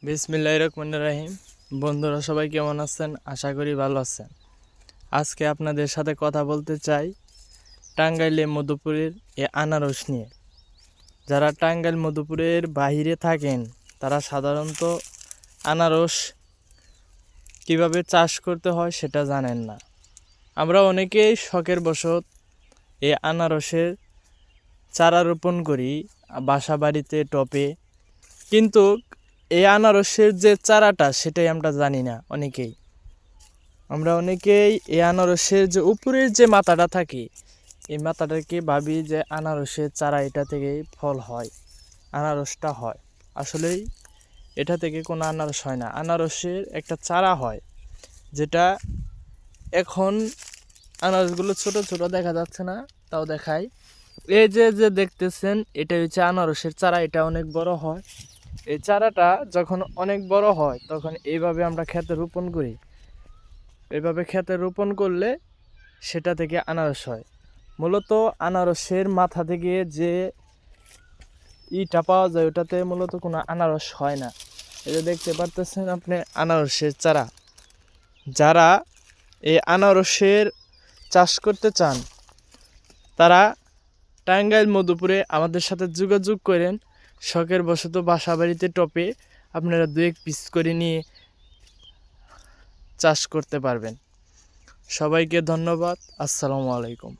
বিসমিল্লাহির রহমানির রহিম। বন্ধুরা সবাই কেমন আছেন? আশা করি ভালো আছেন। আজকে আপনাদের সাথে কথা বলতে চাই টাঙ্গাইলে মধুপুরের আনারস নিয়ে। যারা টাঙ্গাইল মধুপুরের বাহিরে থাকেন তারা সাধারণত আনারস কিভাবে চাষ করতে হয় সেটা জানেন না। আমরা অনেকেই শখের বশত আনারসের চারা রোপণ করি বাসা বাড়িতে টবে, কিন্তু এই আনারসের যে চারাটা সেটাই আমরা জানি না। আমরা অনেকেই এই আনারসের যে উপরের যে মাথাটা থাকে এই মাথাটাকে ভাবি যে আনারসের চারা, এটা থেকেই ফল হয়, আনারসটা হয়। আসলেই এটা থেকে কোনো আনারস হয় না, আনারসের একটা চারা হয়, যেটা এখন আনারসগুলো ছোট ছোট দেখা যাচ্ছে না, তাও দেখায়। এই যে যে দেখতেছেন এটা হচ্ছে আনারসের চারা, এটা অনেক বড় হয়। এই চারাটা যখন অনেক বড় হয় তখন এইভাবে আমরা ক্ষেতে রোপণ করি। এইভাবে ক্ষেতে রোপণ করলে সেটা থেকে আনারস হয়। মূলত আনারসের মাথা থেকে যে ইটা পাওয়া যায় ওটাতে মূলত কোনো আনারস হয় না। এটা দেখতে পারতেছেন আপনি আনারসের চারা। যারা এই আনারসের চাষ করতে চান তারা টাঙ্গাইল মধুপুরে আমাদের সাথে যোগাযোগ করেন। শখের বশত বাসা বাড়িতে টপে আপনারা 2-1 পিস করে নিয়ে চাষ করতে পারবেন। সবাইকে ধন্যবাদ। আসসালামু আলাইকুম।